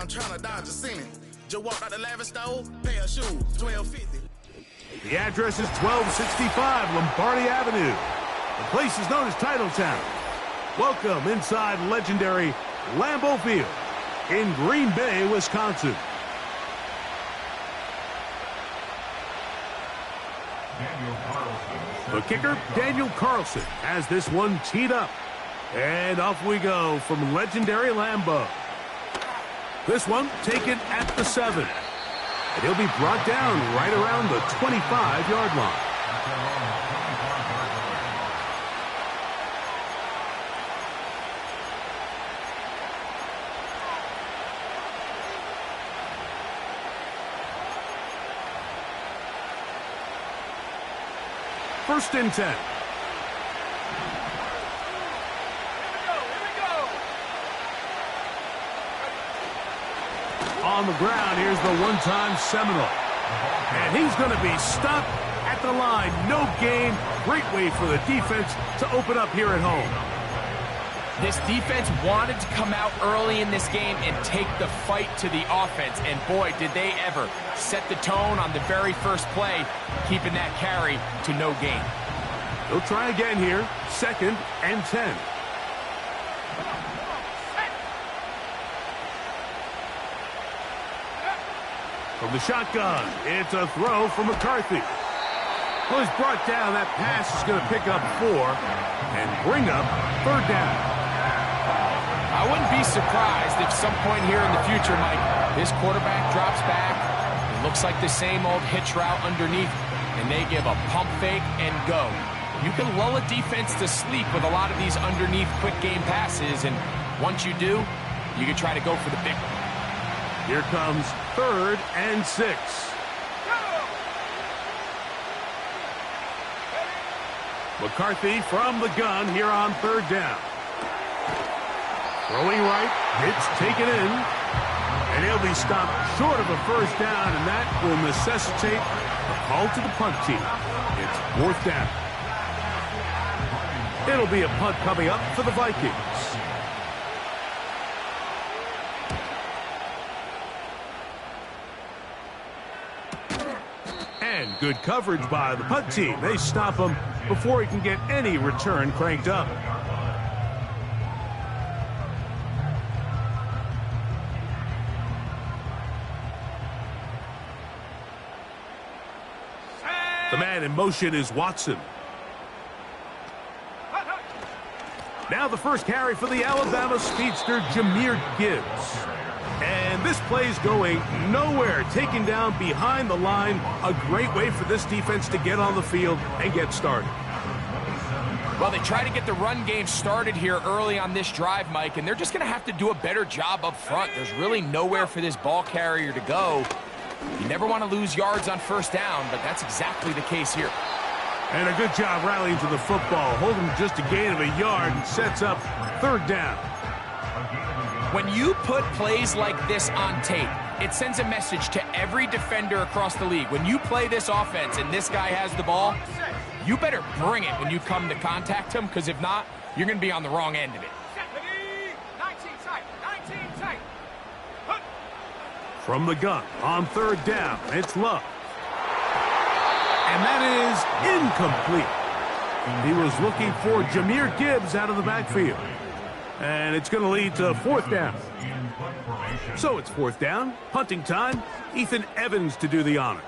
I'm trying to dodge a sentence. Just walked out the lavish store, pair of shoes, $12.50. The address is 1265 Lombardi Avenue. The place is known as Titletown. Welcome inside legendary Lambeau Field in Green Bay, Wisconsin. The kicker, Daniel Carlson, has this one teed up. And off we go from legendary Lambeau. This one taken at the 7. And he'll be brought down right around the 25-yard line. First and 10. On the ground, here's the one-time Seminole. And he's going to be stopped at the line. No gain. Great way for the defense to open up here at home. This defense wanted to come out early in this game and take the fight to the offense. And boy, did they ever set the tone on the very first play, keeping that carry to no gain. They'll try again here. Second and 10. From the shotgun, it's a throw from McCarthy. Well, he's brought down. That pass is going to pick up 4 and bring up third down. I wouldn't be surprised if some point here in the future, Mike, this quarterback drops back. It looks like the same old hitch route underneath, and they give a pump fake and go. You can lull a defense to sleep with a lot of these underneath quick game passes, and once you do, you can try to go for the big one. Here comes third and 6. McCarthy from the gun here on third down. Throwing right, it's taken in, and he'll be stopped short of a first down, and that will necessitate a call to the punt team. It's fourth down. It'll be a punt coming up for the Vikings. And good coverage by the punt team. They stop him before he can get any return cranked up. The man in motion is Watson. Now the first carry for the Alabama speedster, Jahmyr Gibbs. And this play's going nowhere, taken down behind the line. A great way for this defense to get on the field and get started. Well, they try to get the run game started here early on this drive, Mike, and they're just going to have to do a better job up front. There's really nowhere for this ball carrier to go. You never want to lose yards on first down, but that's exactly the case here. And a good job rallying to the football, holding just a gain of a yard and sets up third down. When you put plays like this on tape, it sends a message to every defender across the league. When you play this offense and this guy has the ball, you better bring it when you come to contact him, because if not, you're going to be on the wrong end of it. From the gun on third down, it's Love. And that is incomplete. He was looking for Jahmyr Gibbs out of the backfield. And it's going to lead to fourth down. So it's fourth down, punting time. Ethan Evans to do the honor.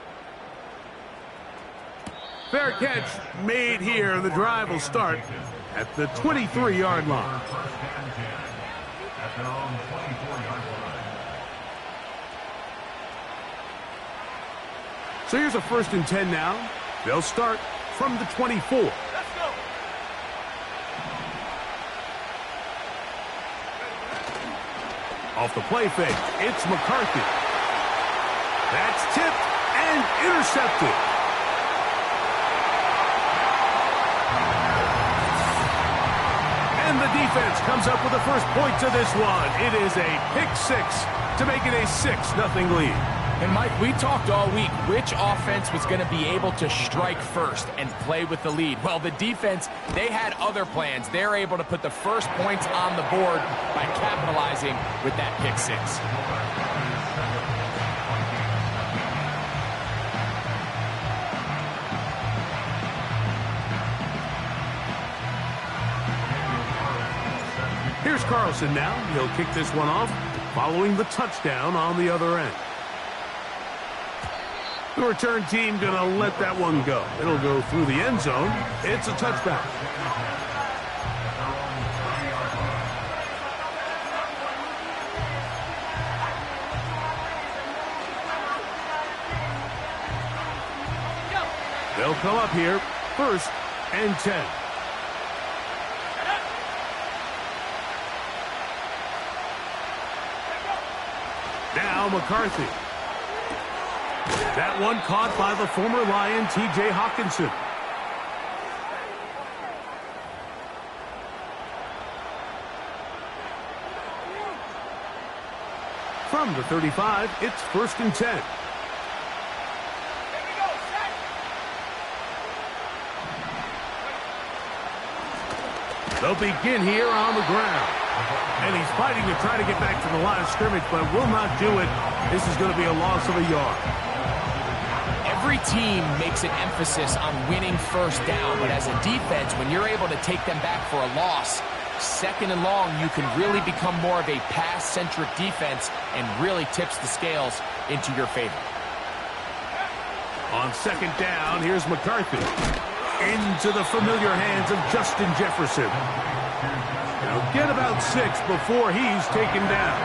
Fair catch made here. The drive will start at the 23-yard line. So here's a first and 10 now. They'll start from the 24. Let's go. Off the play fake, it's McCarthy. That's tipped and intercepted. And the defense comes up with the first point to this one. It is a pick six to make it a 6-0 lead. And, Mike, we talked all week which offense was going to be able to strike first and play with the lead. Well, the defense, they had other plans. They're able to put the first points on the board by capitalizing with that pick six. Here's Carlson now. He'll kick this one off, following the touchdown on the other end. The return team going to let that one go. It'll go through the end zone. It's a touchback. They'll come up here, 1st and 10. Now McCarthy. That one caught by the former Lion, T.J. Hawkinson. From the 35, it's 1st and 10. They'll begin here on the ground. And he's fighting to try to get back to the line of scrimmage, but will not do it. This is going to be a loss of a yard. Every team makes an emphasis on winning 1st down, but as a defense, when you're able to take them back for a loss, 2nd and long, you can really become more of a pass-centric defense and really tips the scales into your favor. On 2nd down, here's McCarthy. Into the familiar hands of Justin Jefferson. He'll get about 6 before he's taken down.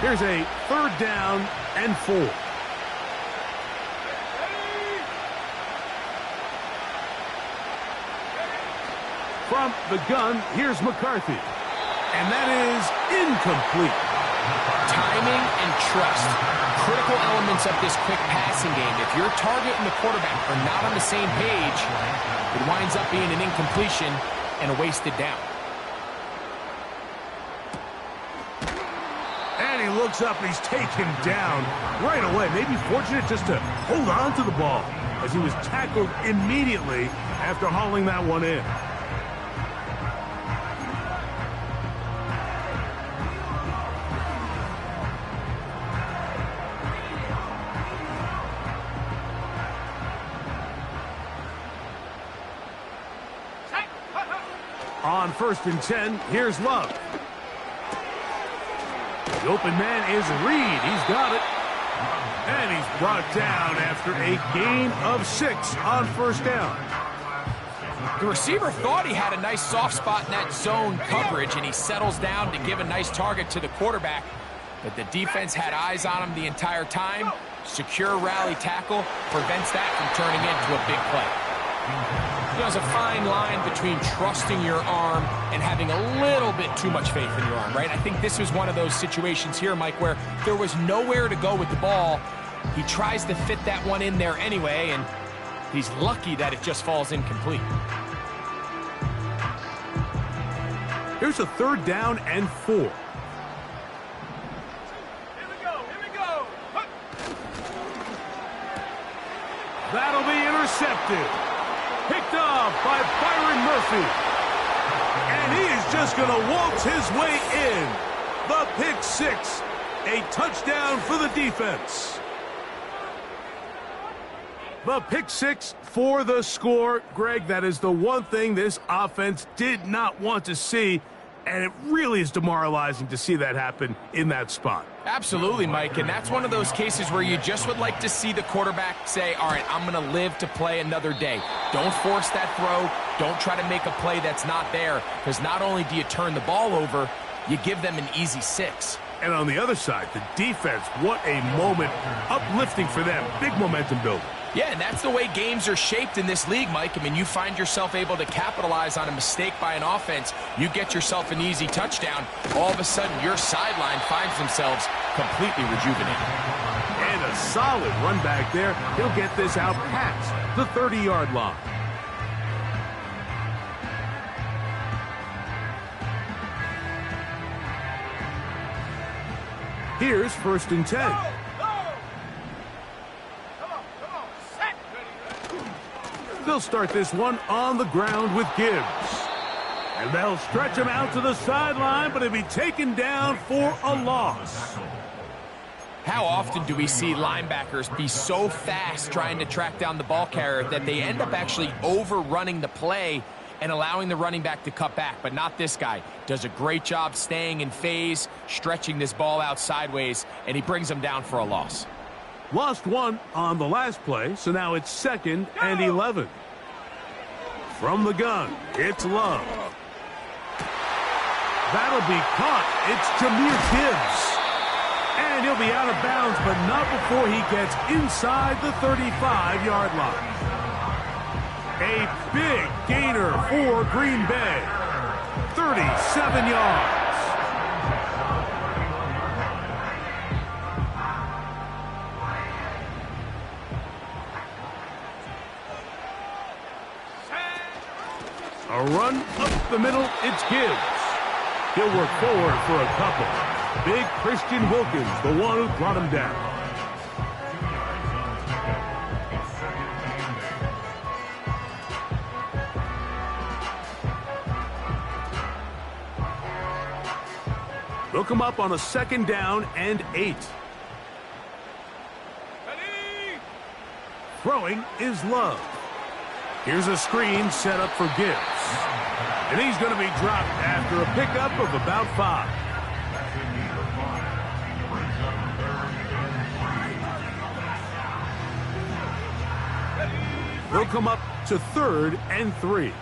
Here's a 3rd down and 4. From the gun, here's McCarthy. And that is incomplete. Timing and trust, critical elements of this quick passing game. If your target and the quarterback are not on the same page, it winds up being an incompletion and a wasted down. And he looks up and he's taken down right away. Maybe fortunate just to hold on to the ball as he was tackled immediately after hauling that one in. On 1st and 10, here's Love. The open man is Reed. He's got it. And he's brought down after a gain of 6 on 1st down. The receiver thought he had a nice soft spot in that zone coverage, and he settles down to give a nice target to the quarterback. But the defense had eyes on him the entire time. Secure rally tackle prevents that from turning into a big play. There's a fine line between trusting your arm and having a little bit too much faith in your arm, right? I think this was one of those situations here, Mike, where there was nowhere to go with the ball. He tries to fit that one in there anyway, and he's lucky that it just falls incomplete. Here's a 3rd down and 4. Here we go. That'll be intercepted. Picked off by Byron Murphy. And he is just going to waltz his way in. The pick 6. A touchdown for the defense. The pick 6 for the score. Greg, that is the one thing this offense did not want to see. And it really is demoralizing to see that happen in that spot. Absolutely, Mike, and that's one of those cases where you just would like to see the quarterback say, all right, I'm going to live to play another day. Don't force that throw. Don't try to make a play that's not there, because not only do you turn the ball over, you give them an easy 6. And on the other side, the defense, what a moment. Uplifting for them. Big momentum building. Yeah, and that's the way games are shaped in this league, Mike. I mean, you find yourself able to capitalize on a mistake by an offense. You get yourself an easy touchdown. All of a sudden, your sideline finds themselves completely rejuvenated. And a solid run back there. He'll get this out past the 30-yard line. Here's 1st and 10. They'll start this one on the ground with Gibbs. And they'll stretch him out to the sideline, but he'll be taken down for a loss. How often do we see linebackers be so fast trying to track down the ball carrier that they end up actually overrunning the play and allowing the running back to cut back? But not this guy. Does a great job staying in phase, stretching this ball out sideways, and he brings him down for a loss. Lost one on the last play, so now it's 2nd and 11. From the gun, it's Love. That'll be caught. It's Jahmyr Gibbs. And he'll be out of bounds, but not before he gets inside the 35-yard line. A big gainer for Green Bay. 37 yards. A run up the middle, it's Gibbs. He'll work forward for a couple. Big Christian Wilkins, the one who brought him down. They'll come up on a 2nd down and 8. Throwing is Love. Here's a screen set up for Gibbs. And he's going to be dropped after a pickup of about 5. They'll come up to 3rd and 3.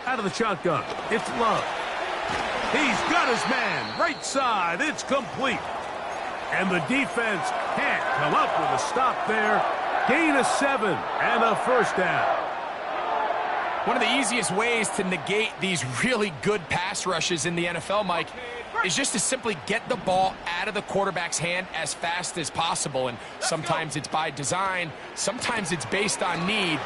Out of the shotgun, it's Love. He's got his man, right side, it's complete. And the defense can't come up with a stop there. Gain of 7 and a 1st down. One of the easiest ways to negate these really good pass rushes in the NFL, Mike, is just to simply get the ball out of the quarterback's hand as fast as possible. And sometimes it's by design, sometimes it's based on need.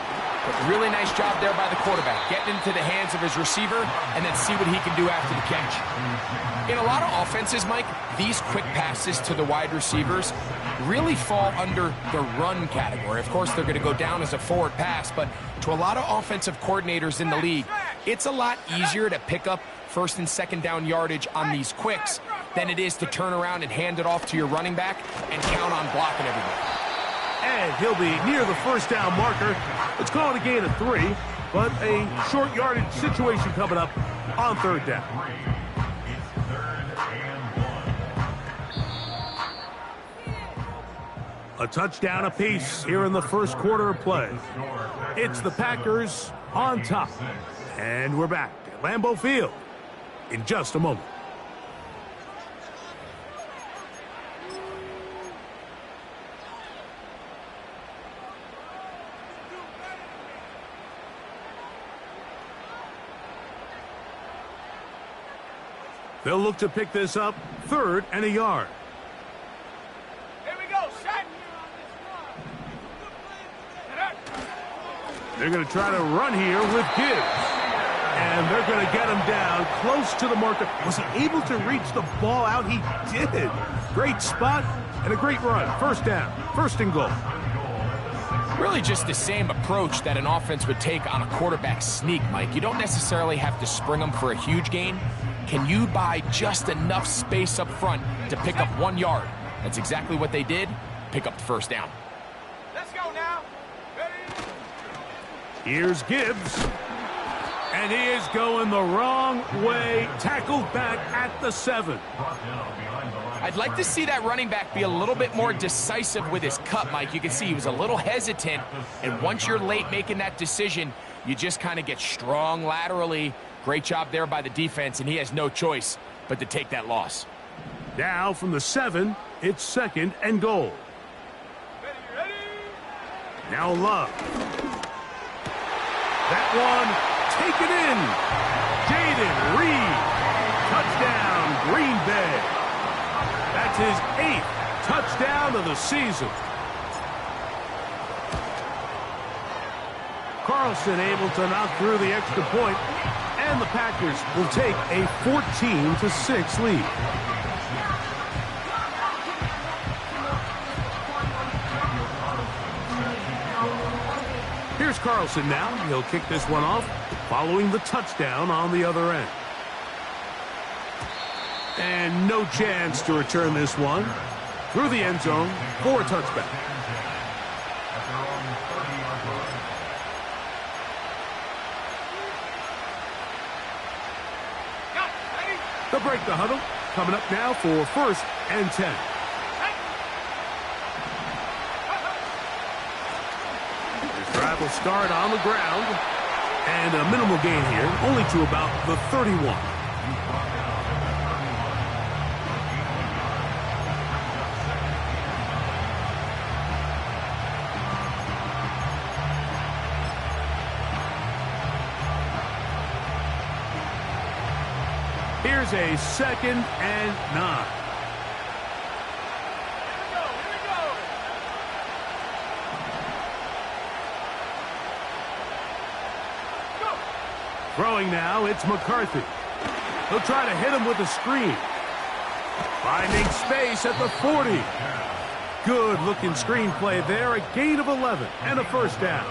But really nice job there by the quarterback, getting into the hands of his receiver and then see what he can do after the catch. In a lot of offenses, Mike, these quick passes to the wide receivers really fall under the run category. Of course, they're going to go down as a forward pass, but to a lot of offensive coordinators in the league, it's a lot easier to pick up 1st and 2nd down yardage on these quicks than it is to turn around and hand it off to your running back and count on blocking everybody. And he'll be near the 1st down marker. Let's call it a gain of 3, but a short yardage situation coming up on 3rd down. A touchdown apiece here in the 1st quarter of play. It's the Packers on top. And we're back at Lambeau Field in just a moment. They'll look to pick this up 3rd and a yard. Here we go, set. They're going to try to run here with Gibbs. And they're going to get him down close to the marker. Was he able to reach the ball out? He did. Great spot and a great run. 1st down, 1st and goal. Really just the same approach that an offense would take on a quarterback sneak, Mike. You don't necessarily have to spring them for a huge gain. Can you buy just enough space up front to pick up 1 yard? That's exactly what they did. Pick up the 1st down. Let's go now. Ready? Here's Gibbs. And he is going the wrong way. Tackled back at the 7. I'd like to see that running back be a little bit more decisive with his cut, Mike. You can see he was a little hesitant. And once you're late making that decision, you just kind of get strong laterally. Great job there by the defense, and he has no choice but to take that loss. Now from the 7, it's 2nd and goal. Ready? Now Love. That one taken in. Jaden Reed. Touchdown, Green Bay. That's his 8th touchdown of the season. Carlson able to knock through the extra point, and the Packers will take a 14-6 lead. Here's Carlson now. He'll kick this one off, following the touchdown on the other end. And no chance to return this one through the end zone for a touchback. They'll break the huddle. Coming up now for 1st and 10. This drive will start on the ground. And a minimal gain here, only to about the 31. Here's a 2nd and 9. Here we go. Go. Throwing now, it's McCarthy. He'll try to hit him with a screen. Finding space at the 40. Good-looking screen play there. A gain of 11 and a 1st down.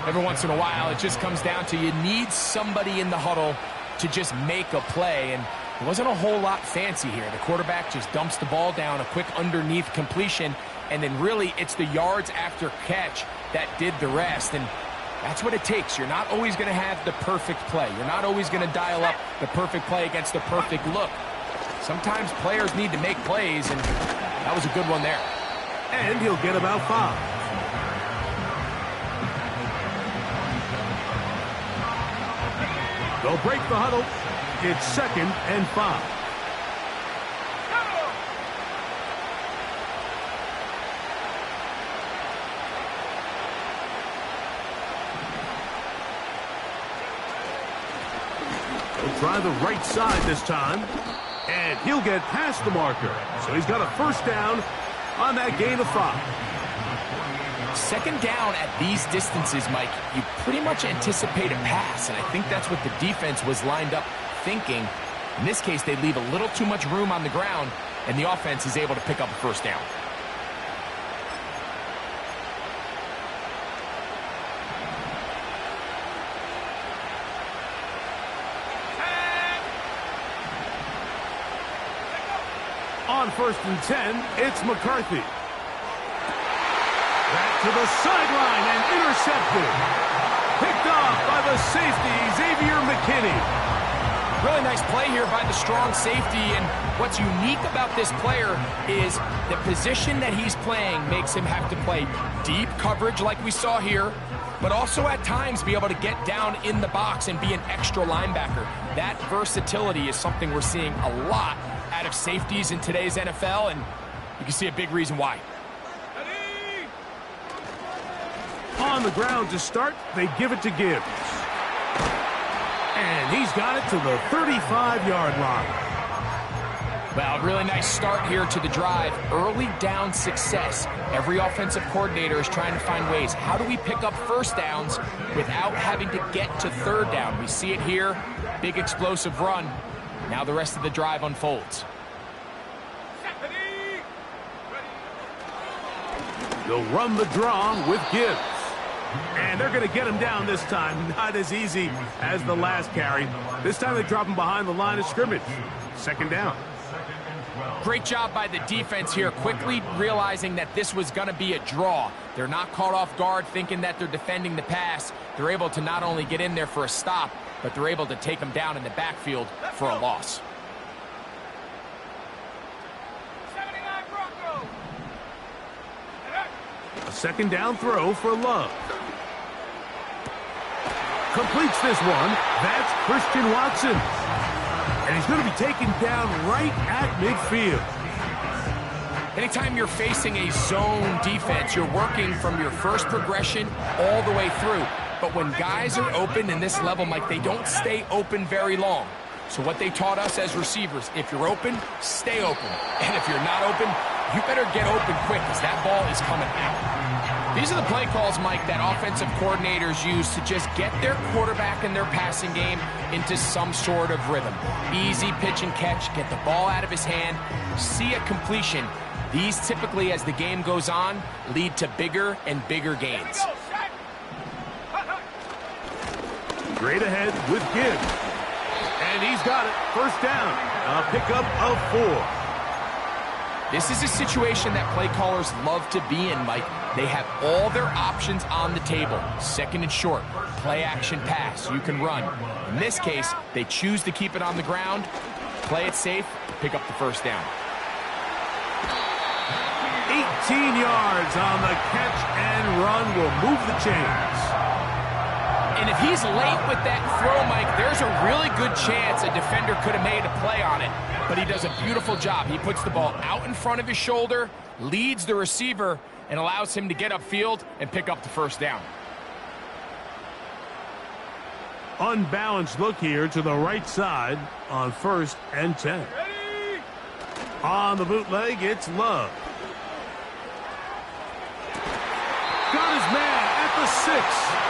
Every once in a while, it just comes down to you need somebody in the huddle to just make a play, and it wasn't a whole lot fancy here. The quarterback just dumps the ball down, a quick underneath completion, and then really it's the yards after catch that did the rest, and that's what it takes. You're not always going to have the perfect play. You're not always going to dial up the perfect play against the perfect look. Sometimes players need to make plays, and that was a good one there. And he'll get about 5. They'll break the huddle. It's 2nd and 5. He'll try the right side this time. And he'll get past the marker. So he's got a 1st down on that gain of 5. 2nd down at these distances, Mike, you pretty much anticipate a pass, and I think that's what the defense was lined up thinking. In this case, they leave a little too much room on the ground, and the offense is able to pick up a 1st down. On 1st and 10, it's McCarthy. Back to the sideline and intercepted. Picked off by the safety, Xavier McKinney. Really nice play here by the strong safety, and what's unique about this player is the position that he's playing makes him have to play deep coverage like we saw here, but also at times be able to get down in the box and be an extra linebacker. That versatility is something we're seeing a lot out of safeties in today's NFL, and you can see a big reason why. On the ground to start, they give it to Gibbs. And he's got it to the 35-yard line. Well, really nice start here to the drive. Early down success. Every offensive coordinator is trying to find ways. How do we pick up 1st downs without having to get to 3rd down? We see it here. Big explosive run. Now the rest of the drive unfolds. They'll run the draw with Gibbs. And they're going to get him down this time. Not as easy as the last carry. This time they drop him behind the line of scrimmage. 2nd down. Great job by the defense here, quickly realizing that this was going to be a draw. They're not caught off guard thinking that they're defending the pass. They're able to not only get in there for a stop, but they're able to take him down in the backfield for a loss. 79 Broncos. A 2nd down throw for Love. Completes this one. That's Christian Watson. And he's going to be taken down right at midfield. Anytime you're facing a zone defense, you're working from your first progression all the way through. But when guys are open in this level, Mike, they don't stay open very long. So what they taught us as receivers, if you're open, stay open. And if you're not open, you better get open quick because that ball is coming out. These are the play calls, Mike, that offensive coordinators use to just get their quarterback and their passing game into some sort of rhythm. Easy pitch and catch, get the ball out of his hand, see a completion. These typically, as the game goes on, lead to bigger and bigger gains. Straight ahead with Gibbs. And he's got it. First down. A pickup of 4. This is a situation that play callers love to be in, Mike. They have all their options on the table. Second and short, play action pass, you can run. In this case, they choose to keep it on the ground, play it safe, pick up the first down. 18 yards on the catch and run will move the chains. And if he's late with that throw, Mike, there's a really good chance a defender could have made a play on it. But he does a beautiful job. He puts the ball out in front of his shoulder, leads the receiver, and allows him to get upfield and pick up the first down. Unbalanced look here to the right side on 1st and 10. On the bootleg, it's Love. Got his man at the 6.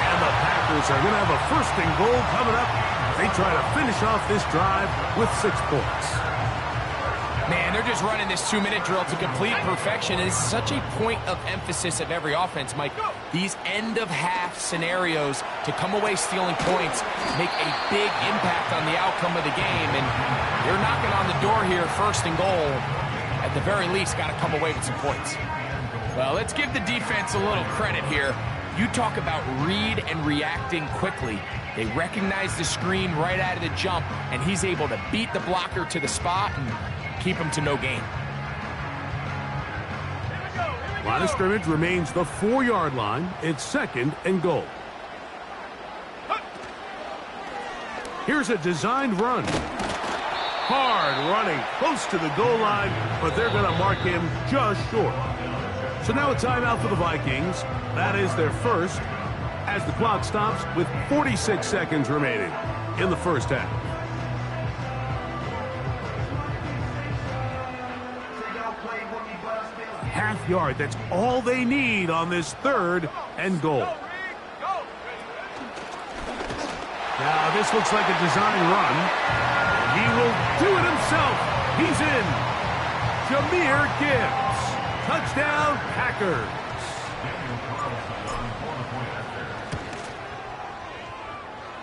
And the Packers are going to have a 1st and goal coming up. They try to finish off this drive with 6 points. Man, they're just running this 2-minute drill to complete perfection. And it's such a point of emphasis of every offense, Mike. These end-of-half scenarios to come away stealing points make a big impact on the outcome of the game. And they're knocking on the door here, 1st and goal. At the very least, got to come away with some points. Well, let's give the defense a little credit here. You talk about read and reacting quickly. They recognize the screen right out of the jump, and he's able to beat the blocker to the spot and keep him to no gain. Line of scrimmage remains the 4-yard line. It's 2nd and goal. Here's a designed run. Hard running close to the goal line, but they're going to mark him just short. So now a timeout for the Vikings. That is their 1st, as the clock stops with 46 seconds remaining in the 1st half. Half yard, that's all they need on this 3rd and goal. Now this looks like a design run. He will do it himself. He's in. Jahmyr Gibbs. Touchdown, Packers.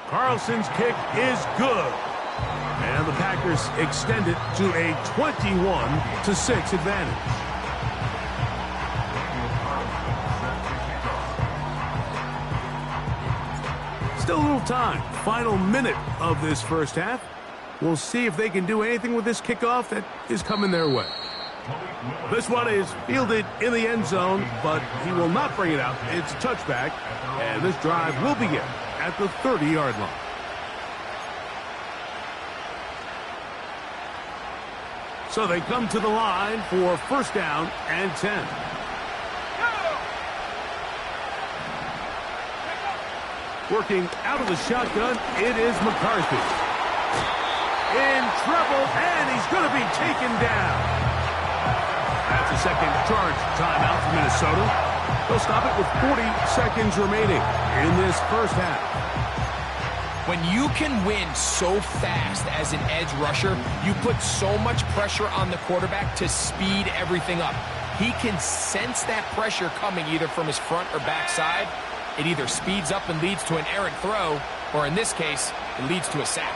Carlson's kick is good. And the Packers extend it to a 21-6 advantage. Still a little time. Final minute of this 1st half. We'll see if they can do anything with this kickoff that is coming their way. This one is fielded in the end zone, but he will not bring it out. It's a touchback, and this drive will begin at the 30-yard line. So they come to the line for 1st down and 10. Working out of the shotgun, it is McCarthy. In trouble, and he's going to be taken down. That's a 2nd charge timeout for Minnesota. They'll stop it with 40 seconds remaining in this 1st half. When you can win so fast as an edge rusher, you put so much pressure on the quarterback to speed everything up. He can sense that pressure coming either from his front or back side. It either speeds up and leads to an errant throw, or in this case, it leads to a sack.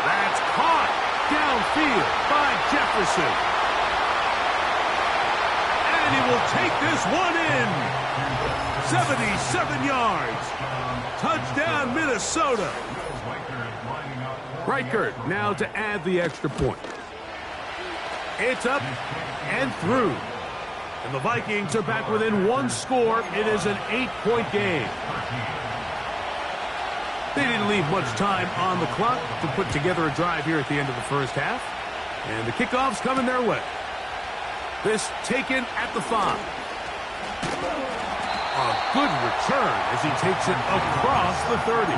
That's caught downfield by Jefferson. And he will take this one in. 77 yards. Touchdown, Minnesota. Reichert now to add the extra point. It's up and through. And the Vikings are back within 1 score. It is an 8-point game. They didn't leave much time on the clock to put together a drive here at the end of the 1st half. And the kickoff's coming their way. This taken at the 5. A good return as he takes it across the 30.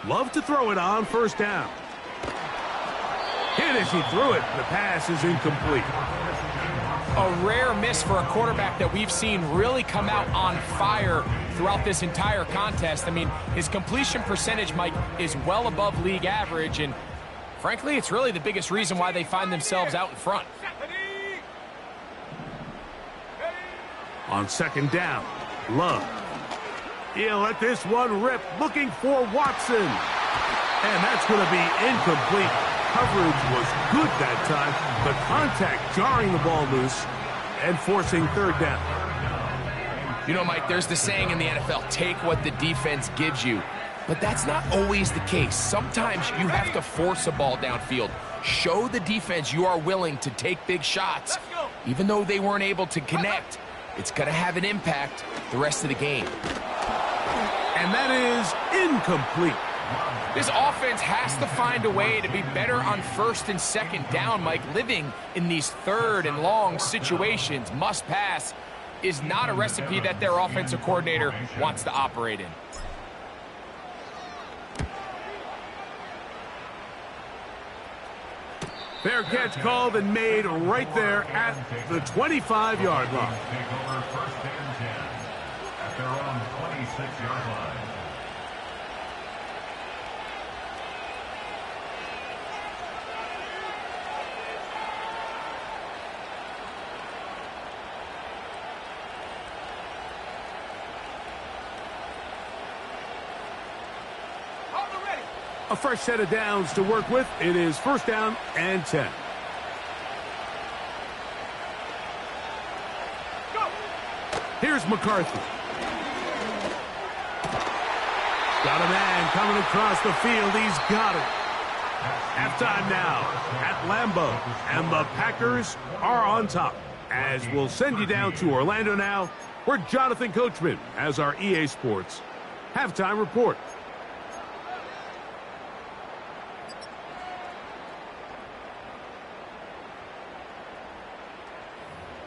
Love to throw it on 1st down. Hit as he threw it. The pass is incomplete. a rare miss for a quarterback that we've seen really come out on fire throughout this entire contest. I mean, his completion percentage, Mike, is well above league average, and frankly, it's really the biggest reason why they find themselves out in front. On second down, Love. He'll let this one rip, looking for Watson. And that's going to be incomplete. Coverage was good that time. The contact jarring the ball loose and forcing third down. You know, Mike, there's the saying in the NFL, take what the defense gives you. But that's not always the case. Sometimes you have to force a ball downfield. Show the defense you are willing to take big shots. Even though they weren't able to connect, it's going to have an impact the rest of the game. And that is incomplete. This offense has to find a way to be better on first and second down, Mike. Living in these third and long situations, must pass, is not a recipe that their offensive coordinator wants to operate in. Fair catch called and made right there at the 25-yard line. Take over first and 10 at their own 26-yard line. A fresh set of downs to work with. It is first down and 10. Go. Here's McCarthy. Got a man coming across the field. He's got it. Halftime now at Lambeau. And the Packers are on top. As we'll send you down to Orlando now, where Jonathan Coachman has our EA Sports halftime report.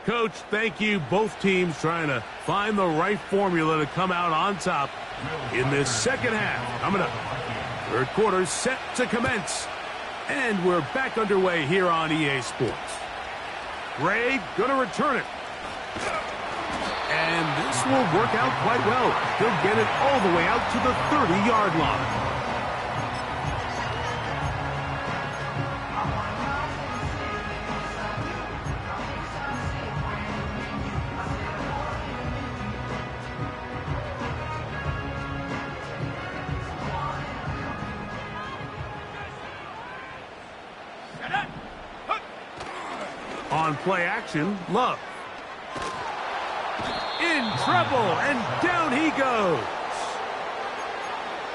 Coach, thank you. Both teams trying to find the right formula to come out on top in this second half. Coming up, third quarter set to commence. And we're back underway here on EA Sports. Ray gonna return it. And this will work out quite well. He'll get it all the way out to the 30-yard line. On play action, Love. In trouble, and down he goes.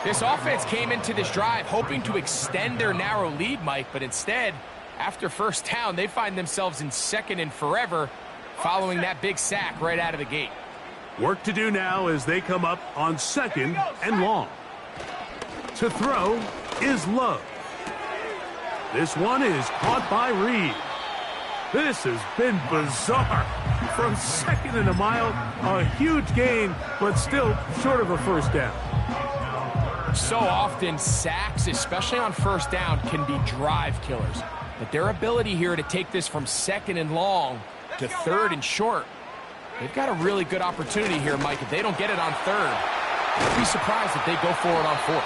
This offense came into this drive hoping to extend their narrow lead, Mike, but instead, after first down, they find themselves in second and forever following that big sack right out of the gate. Work to do now as they come up on second and long. To throw is Love. This one is caught by Reed. This has been bizarre. From second and a mile, a huge gain, but still short of a first down. So often, sacks, especially on first down, can be drive killers. But their ability here to take this from second and long to third and short, they've got a really good opportunity here, Mike. If they don't get it on third, I'd be surprised if they go for it on fourth.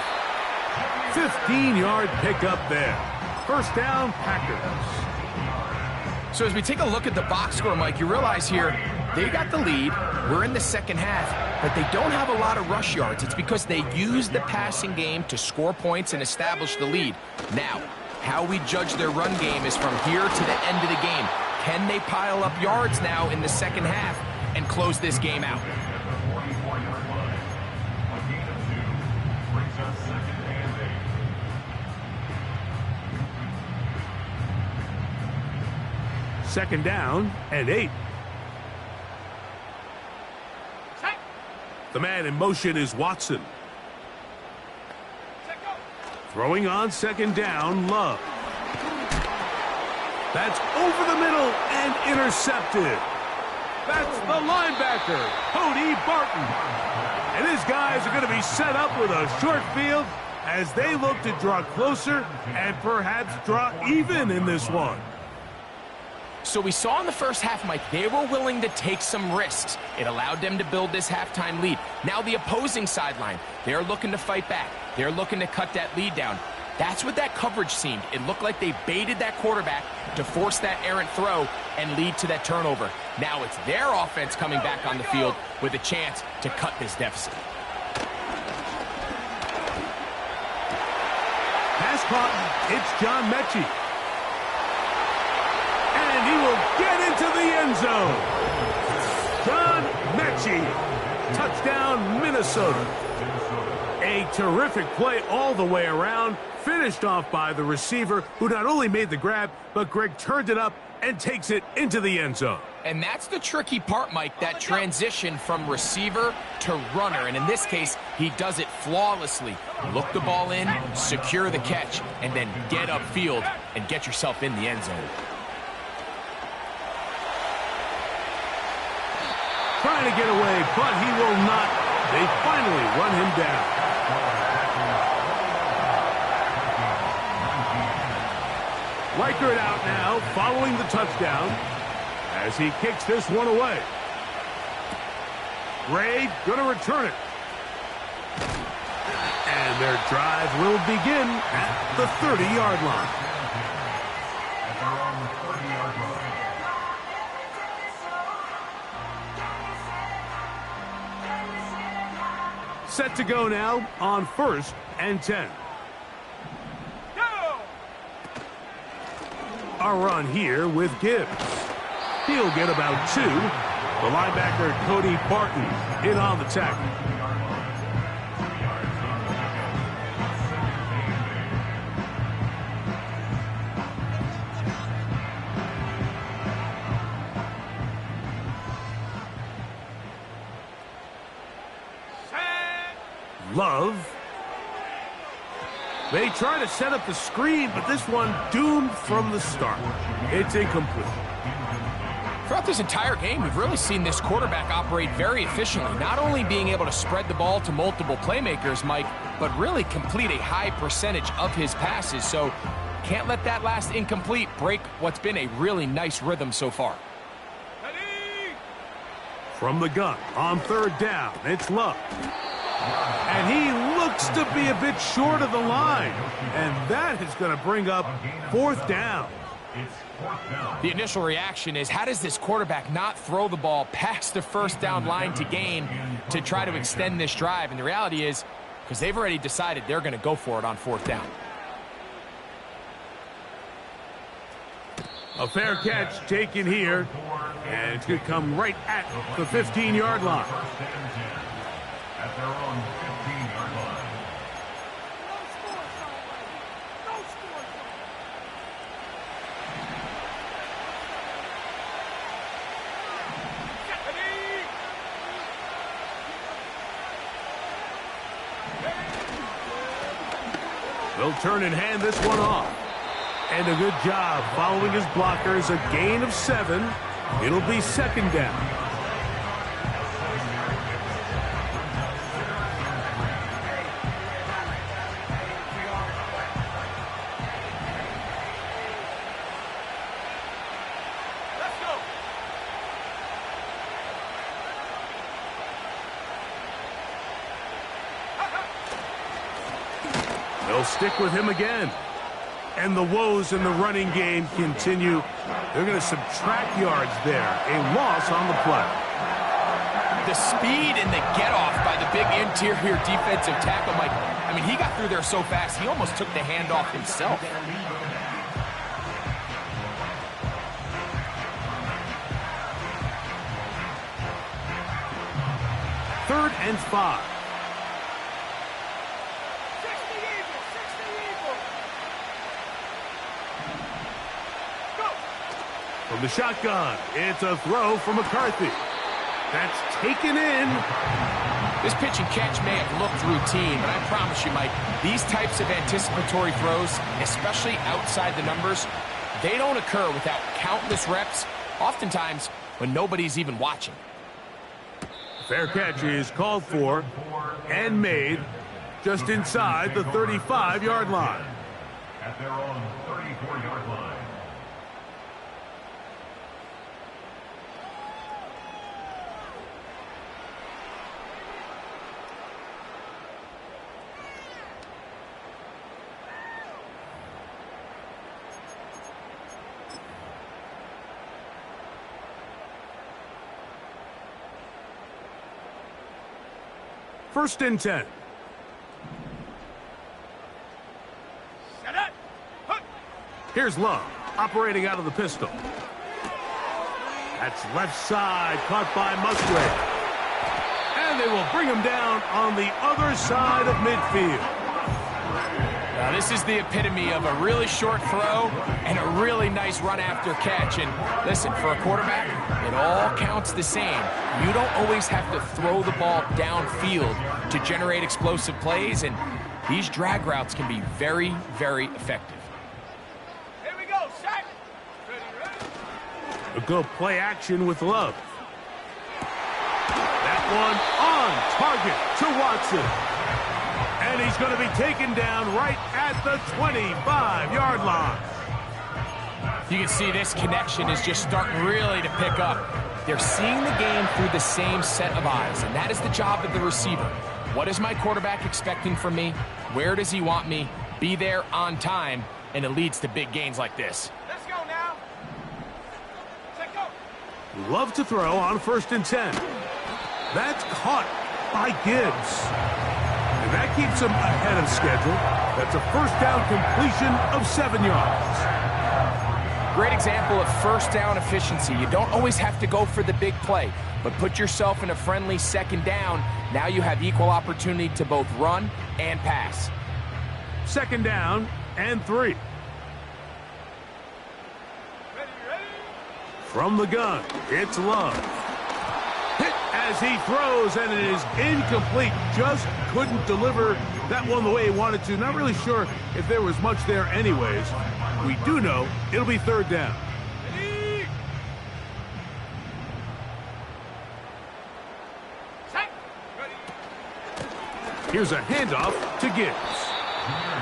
15-yard pickup there. First down, Packers. So as we take a look at the box score, Mike, you realize here they got the lead. We're in the second half, but they don't have a lot of rush yards. It's because they use the passing game to score points and establish the lead. Now, how we judge their run game is from here to the end of the game. Can they pile up yards now in the second half and close this game out? Second down and 8. The man in motion is Watson. Throwing on second down, Love. That's over the middle and intercepted. That's the linebacker, Cody Barton. And his guys are going to be set up with a short field as they look to draw closer and perhaps draw even in this one. So we saw in the first half, Mike, they were willing to take some risks. It allowed them to build this halftime lead. Now the opposing sideline, they're looking to fight back. They're looking to cut that lead down. That's what that coverage seemed. It looked like they baited that quarterback to force that errant throw and lead to that turnover. Now it's their offense coming back on the field with a chance to cut this deficit. Pass caught. It's John Mechie. And he will get into the end zone. John Mechie. Touchdown, Minnesota. A terrific play all the way around. Finished off by the receiver, who not only made the grab, but Greg turned it up and takes it into the end zone. And that's the tricky part, Mike, that transition from receiver to runner. And in this case, he does it flawlessly. Look the ball in, secure the catch, and then get upfield and get yourself in the end zone. Trying to get away, but he will not. They finally run him down. Reichert out now, following the touchdown, as he kicks this one away. Gray gonna return it. And their drive will begin at the 30-yard line. At their own 30-yard line. Set to go now on 1st and 10. A run here with Gibbs. He'll get about 2. The linebacker, Cody Barton, in on the tackle. Love. They try to set up the screen, but this one doomed from the start. It's incomplete. Throughout this entire game, we've really seen this quarterback operate very efficiently, not only being able to spread the ball to multiple playmakers, Mike, but really complete a high percentage of his passes. So can't let that last incomplete break what's been a really nice rhythm so far. From the gun on 3rd down, it's Love. And he looks to be a bit short of the line. And that is going to bring up 4th down. The initial reaction is, how does this quarterback not throw the ball past the 1st down line to gain to try to extend this drive? And the reality is, because they've already decided they're going to go for it on 4th down. A fair catch taken here. And it's going to come right at the 15-yard line. At their own 15-yard line. They'll turn and hand this one off. And a good job following his blockers. A gain of 7. It'll be 2nd down. They'll stick with him again. And the woes in the running game continue. They're going to subtract yards there. A loss on the play. The speed and the get-off by the big interior defensive tackle, Mike. I mean, he got through there so fast, he almost took the handoff himself. Third and 5. From the shotgun, it's a throw from McCarthy. That's taken in. This pitch and catch may have looked routine, but I promise you, Mike, these types of anticipatory throws, especially outside the numbers, they don't occur without countless reps, oftentimes when nobody's even watching. Fair catch is called for and made just inside the 35-yard line. At their own 34-yard line. First and 10. Set it. Hup. Here's Love, operating out of the pistol. That's left side, caught by Musgrave. And they will bring him down on the other side of midfield. Now, this is the epitome of a really short throw and a really nice run after catch. And listen, for a quarterback, it all counts the same. You don't always have to throw the ball downfield to generate explosive plays, and these drag routes can be very, very effective. Here we go. Set. Ready, ready. A go play action with Love. That one on target to Watson. And he's going to be taken down right at the 25-yard line. You can see this connection is just starting really to pick up. They're seeing the game through the same set of eyes, and that is the job of the receiver. What is my quarterback expecting from me? Where does he want me? Be there on time, and it leads to big gains like this. Let's go now. Set, go. Love to throw on first and 10. That's caught by Gibbs. And that keeps him ahead of schedule. That's a first down completion of 7 yards. Great example of first down efficiency. You don't always have to go for the big play, but put yourself in a friendly second down. Now you have equal opportunity to both run and pass. Second down and 3. Ready, ready. From the gun, it's Love. Hit as he throws, and it is incomplete. Just couldn't deliver that one the way he wanted to. Not really sure if there was much there anyways. We do know it'll be third down. Ready. Set. Ready. Here's a handoff to Gibbs.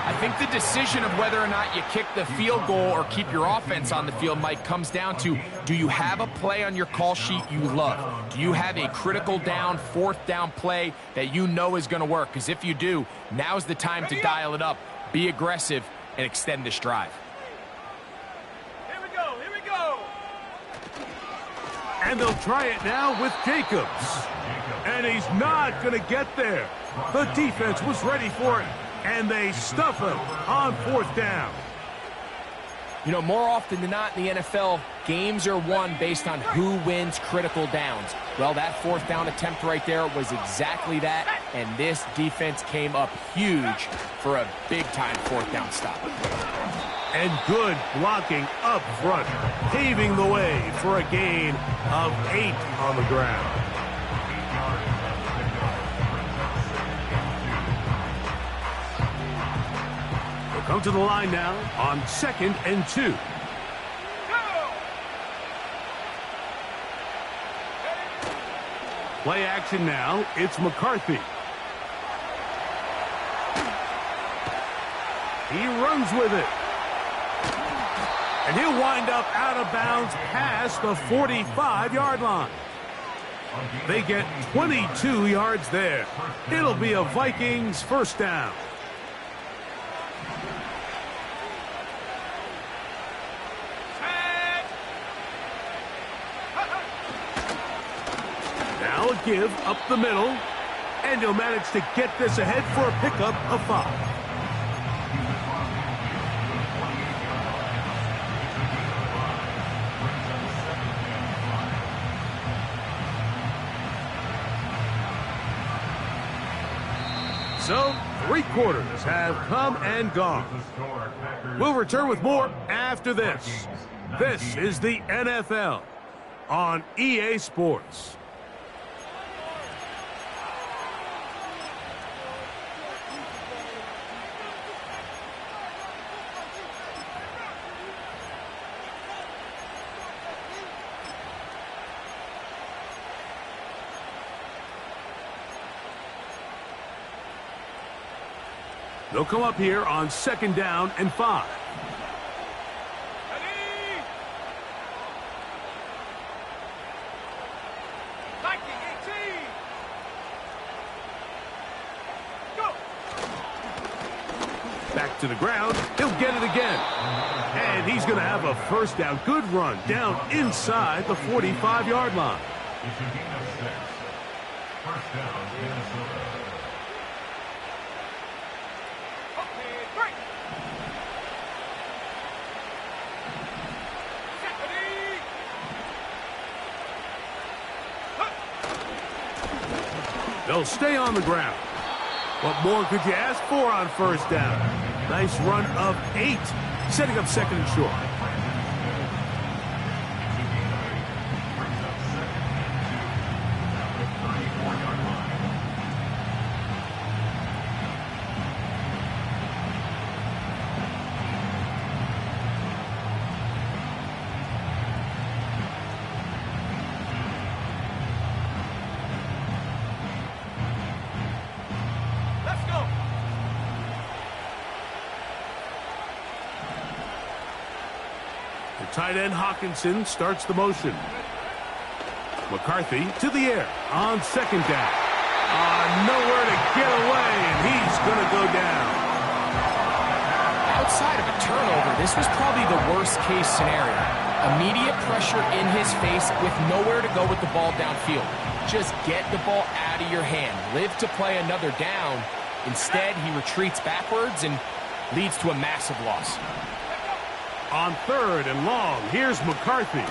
I think the decision of whether or not you kick the field goal or keep your offense on the field, Mike, comes down to, do you have a play on your call sheet you love? Do you have a critical down, fourth down play that you know is going to work? Because if you do, now's the time to dial it up, be aggressive, and extend this drive. Here we go. Here we go. And they'll try it now with Jacobs. And he's not going to get there. The defense was ready for it, and they stuff him on fourth down. You know, more often than not in the NFL, games are won based on who wins critical downs. Well, that fourth down attempt right there was exactly that, and this defense came up huge for a big-time fourth down stop. And good blocking up front, paving the way for a gain of 8 on the ground. They'll come to the line now on 2nd and 2. Go. Play action now. It's McCarthy. He runs with it. And he'll wind up out of bounds past the 45-yard line. They get 22 yards there. It'll be a Vikings first down. Set. Now a give up the middle. And he'll manage to get this ahead for a pickup of 5. So, 3 quarters have come and gone. We'll return with more after this. This is the NFL on EA Sports. They'll come up here on 2nd down and 5. Ready. Viking 18. Go. Back to the ground. He'll get it again. And he's going to have a first down. Good run down inside the 45-yard line. It's a gain of 6. First down, Minnesota. They'll stay on the ground. What more could you ask for on first down? Nice run of 8, setting up second and short. Tight end Hawkinson starts the motion. McCarthy to the air on second down. Nowhere to get away, and he's going to go down. Outside of a turnover, this was probably the worst-case scenario. Immediate pressure in his face with nowhere to go with the ball downfield. Just get the ball out of your hand. Live to play another down. Instead, he retreats backwards and leads to a massive loss. On third and long, here's McCarthy.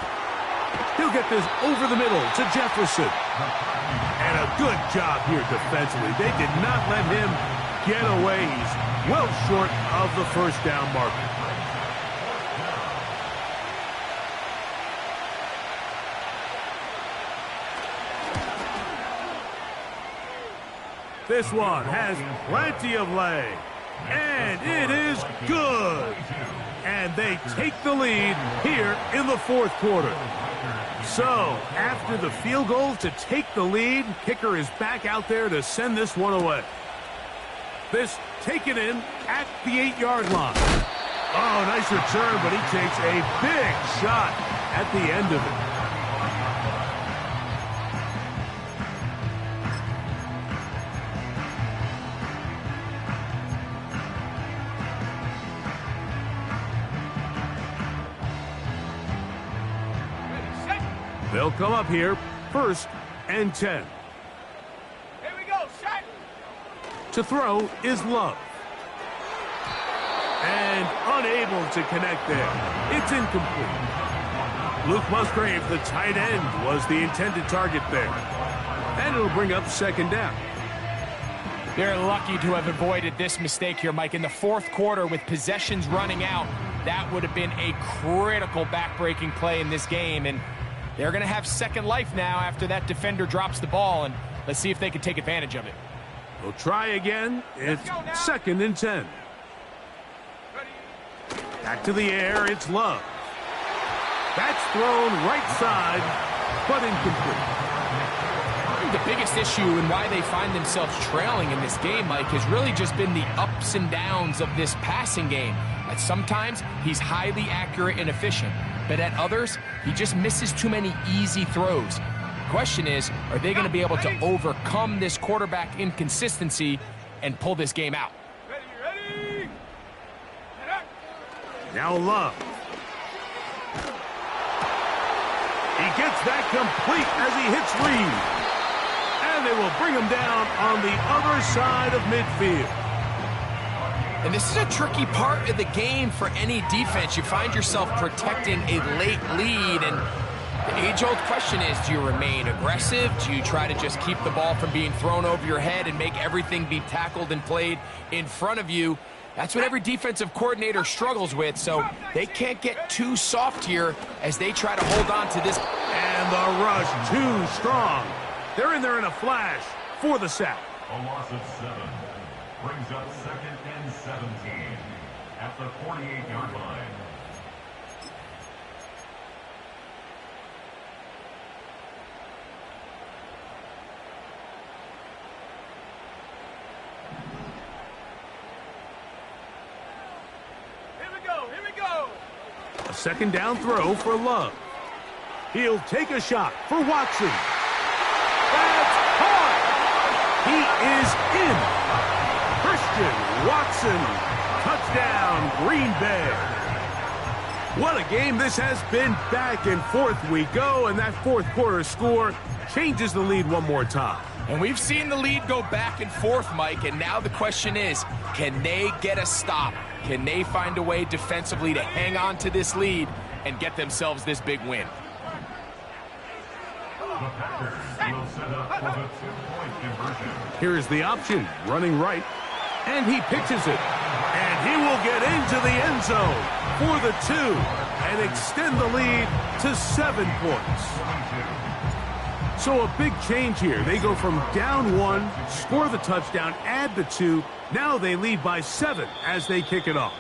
He'll get this over the middle to Jefferson. And a good job here defensively. They did not let him get away. He's well short of the first down marker. This one has plenty of leg. And it is good. And they take the lead here in the fourth quarter. So, after the field goal to take the lead, kicker is back out there to send this one away. This taken in at the 8-yard line. Oh, nice return, but he takes a big shot at the end of it. They'll come up here, 1st and 10. Here we go, shot. To throw is Love. And unable to connect there. It's incomplete. Luke Musgrave, the tight end, was the intended target there. And it'll bring up 2nd down. They're lucky to have avoided this mistake here, Mike. In the fourth quarter, with possessions running out, that would have been a critical back-breaking play in this game. And they're going to have second life now after that defender drops the ball, and let's see if they can take advantage of it. We'll try again. It's 2nd and 10. Back to the air, it's Love. That's thrown right side, but incomplete. I think the biggest issue and why they find themselves trailing in this game, Mike, has really just been the ups and downs of this passing game. At sometimes, he's highly accurate and efficient. But at others, he just misses too many easy throws. The question is, are they going to be able to overcome this quarterback inconsistency and pull this game out? Ready. Now Love. He gets that complete as he hits Reed. And they will bring him down on the other side of midfield. And this is a tricky part of the game for any defense. You find yourself protecting a late lead, and the age-old question is, do you remain aggressive? Do you try to just keep the ball from being thrown over your head and make everything be tackled and played in front of you? That's what every defensive coordinator struggles with, so they can't get too soft here as they try to hold on to this. And the rush too strong. They're in there in a flash for the sack. A loss of 7 brings up 2nd and 17 at the 48-yard line. Here we go. A 2nd down throw for Love. He'll take a shot for Watson. That's caught. He is in. Christian Watson. Touchdown, Green Bay. What a game this has been. Back and forth we go, and that fourth quarter score changes the lead one more time. And we've seen the lead go back and forth, Mike, and now the question is, can they get a stop? Can they find a way defensively to hang on to this lead and get themselves this big win? The Packers will set up for the two-point conversion. Here's the option, running right, and he pitches it. And he will get into the end zone for the 2 and extend the lead to 7 points. So a big change here. They go from down 1, score the touchdown, add the 2. Now they lead by 7 as they kick it off.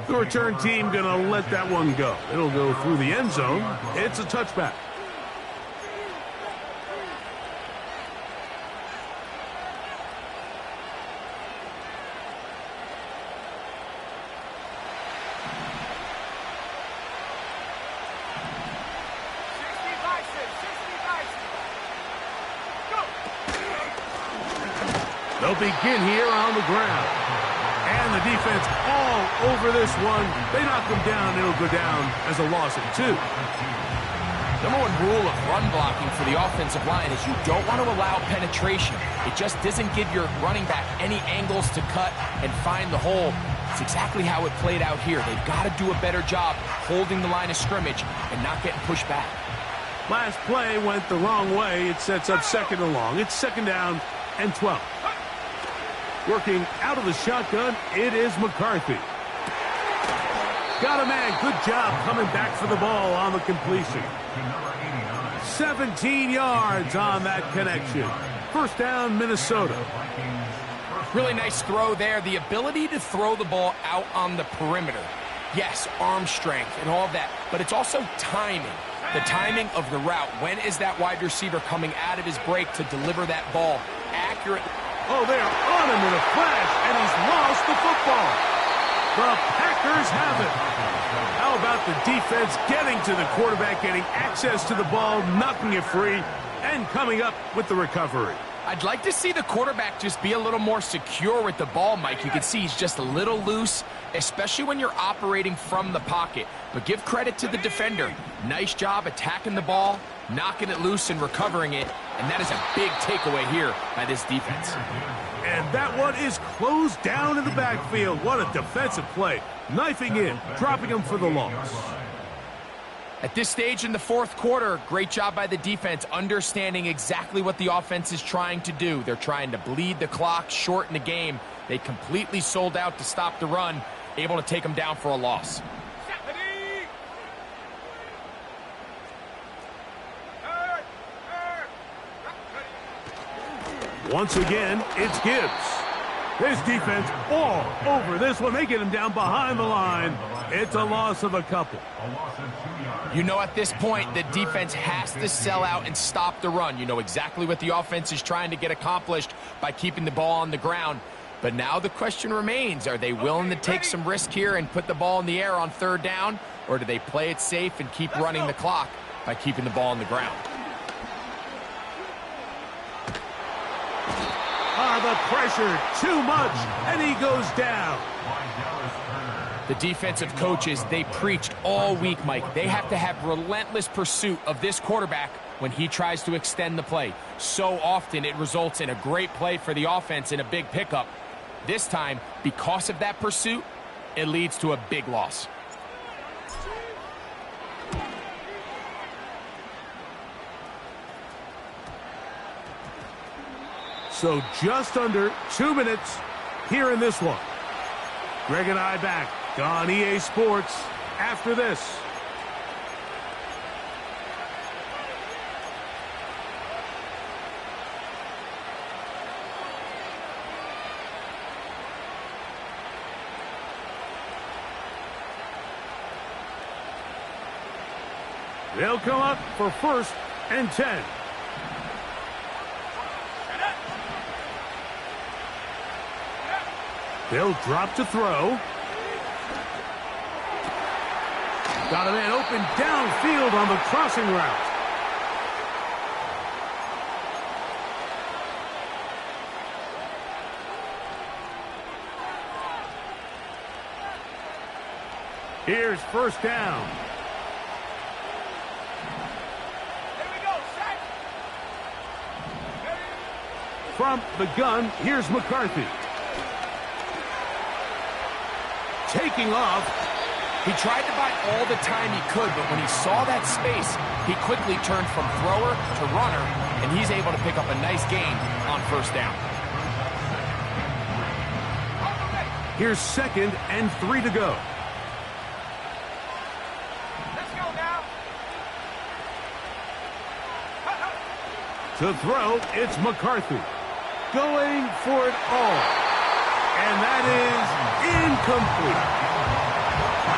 The return team going to let that one go. It'll go through the end zone. It's a touchback. They'll begin here on the ground. And the defense all over this one. They knock him down. It'll go down as a loss of 2. Number one rule of run blocking for the offensive line is you don't want to allow penetration. It just doesn't give your running back any angles to cut and find the hole. It's exactly how it played out here. They've got to do a better job holding the line of scrimmage and not getting pushed back. Last play went the wrong way. It sets up 2nd and long. It's 2nd down and 12. Working out of the shotgun, it is McCarthy. Got a man. Good job coming back for the ball on the completion. 17 yards on that connection. 1st down, Minnesota. Really nice throw there. The ability to throw the ball out on the perimeter. Yes, arm strength and all of that, but it's also timing. The timing of the route. When is that wide receiver coming out of his break to deliver that ball accurately? Oh, they're on him in a flash, and he's lost the football. The Packers have it. How about the defense getting to the quarterback, getting access to the ball, knocking it free, and coming up with the recovery? I'd like to see the quarterback just be a little more secure with the ball, Mike. You can see he's just a little loose, especially when you're operating from the pocket. But give credit to the defender. Nice job attacking the ball, knocking it loose and recovering it. And that is a big takeaway here by this defense. And that one is closed down in the backfield. What a defensive play. Knifing in, dropping him for the loss. At this stage in the 4th quarter, great job by the defense, understanding exactly what the offense is trying to do. They're trying to bleed the clock, shorten the game. They completely sold out to stop the run, able to take them down for a loss. Once again, it's Gibbs. His defense all over this one. They get him down behind the line. It's a loss of a couple. You know, at this point, the defense has to sell out and stop the run. You know exactly what the offense is trying to get accomplished by keeping the ball on the ground. But now the question remains, are they willing to take some risk here and put the ball in the air on 3rd down? Or do they play it safe and keep running the clock by keeping the ball on the ground? The pressure, too much, and he goes down. The defensive coaches, they preached all week, Mike. They have to have relentless pursuit of this quarterback when he tries to extend the play. So often it results in a great play for the offense and a big pickup. This time, because of that pursuit, it leads to a big loss. So just under 2 minutes here in this one. Greg and I back on EA Sports after this. They'll come up for 1st and 10. They'll drop to throw. Got a man open downfield on the crossing route. Here's 1st down. Here we go, set. From the gun, here's McCarthy. Taking off, He tried to buy all the time he could, but when he saw that space, he quickly turned from thrower to runner, and he's able to pick up a nice gain on first down. Here's 2nd and 3 to go. Let's go now. To throw, it's McCarthy. Going for it all. And that is incomplete.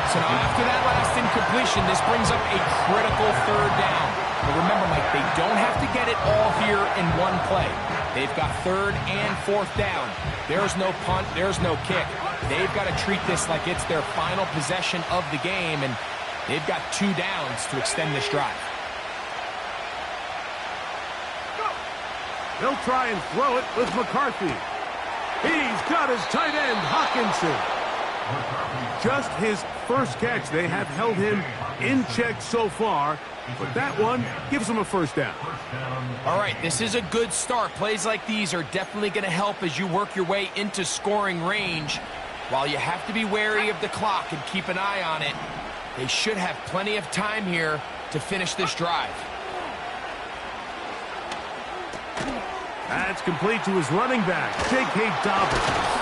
So now after that last incompletion, this brings up a critical 3rd down. But remember, Mike, they don't have to get it all here in one play. They've got 3rd and 4th down. There's no punt, there's no kick. They've got to treat this like it's their final possession of the game, and they've got 2 downs to extend this drive. They'll try and throw it with McCarthy. He's got his tight end, Hawkinson. Just his first catch. They have held him in check so far, but that one gives him a first down. All right, this is a good start. Plays like these are definitely going to help as you work your way into scoring range. While you have to be wary of the clock and keep an eye on it, they should have plenty of time here to finish this drive. That's complete to his running back, J.K. Dobbins.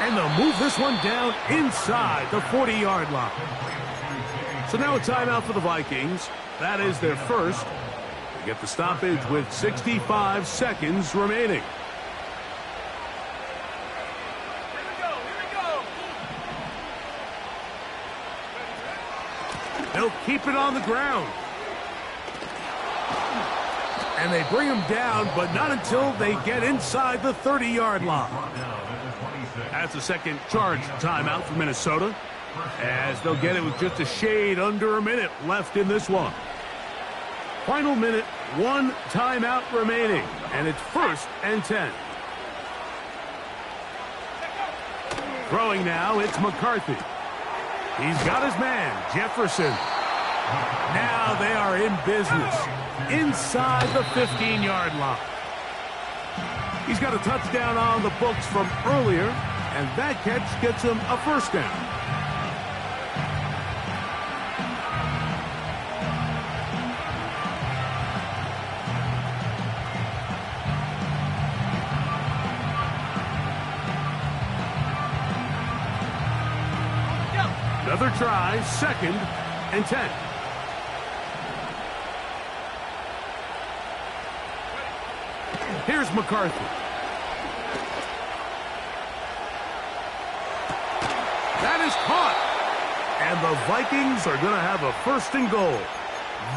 And they'll move this one down inside the 40-yard line. So now a timeout for the Vikings. That is their first. They get the stoppage with 65 seconds remaining. They'll keep it on the ground. And they bring him down, but not until they get inside the 30-yard line. That's a second charge timeout for Minnesota, as they'll get it with just a shade under a minute left in this one. Final minute, 1 timeout remaining, and it's 1st and 10. Throwing now, it's McCarthy. He's got his man, Jefferson. Now they are in business inside the 15-yard line. He's got a touchdown on the books from earlier, and that catch gets him a first down. Another try, 2nd and 10. Here's McCarthy. That is caught. And the Vikings are going to have a 1st and goal.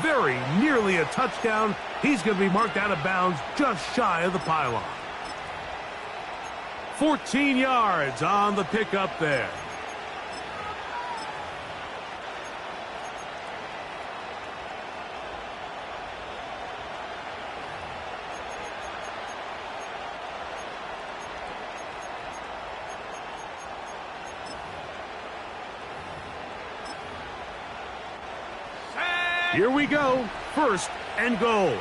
Very nearly a touchdown. He's going to be marked out of bounds just shy of the pylon. 14 yards on the pickup there. Here we go. 1st and goal.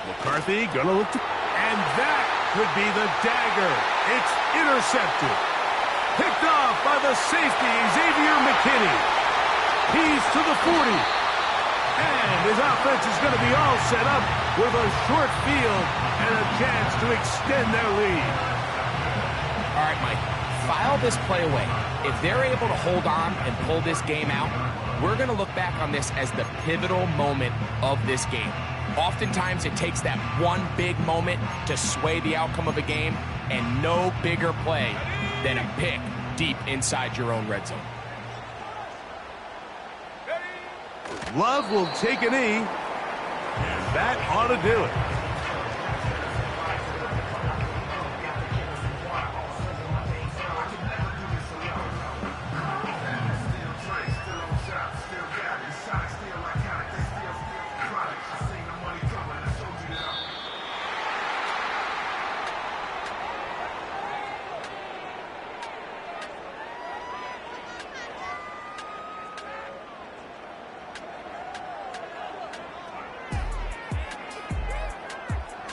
McCarthy gonna look to, and that could be the dagger. It's intercepted. Picked off by the safety, Xavier McKinney. He's to the 40. And his offense is going to be all set up with a short field and a chance to extend their lead. All right, Mike, file this play away. If they're able to hold on and pull this game out, we're going to look back on this as the pivotal moment of this game. Oftentimes, it takes that one big moment to sway the outcome of a game, and no bigger play than a pick deep inside your own red zone. Love will take a knee, and that ought to do it.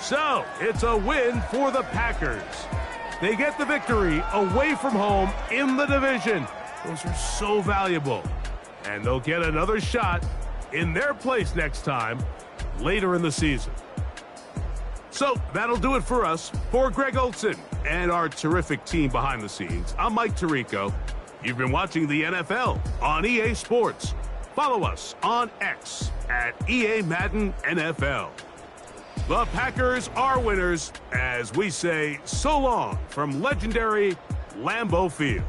So, it's a win for the Packers. They get the victory away from home in the division. Those are so valuable. And they'll get another shot in their place next time later in the season. So that'll do it for us. For Greg Olson and our terrific team behind the scenes, I'm Mike Tirico. You've been watching the NFL on EA Sports. Follow us on X at EA Madden NFL. The Packers are winners as we say so long from legendary Lambeau Field.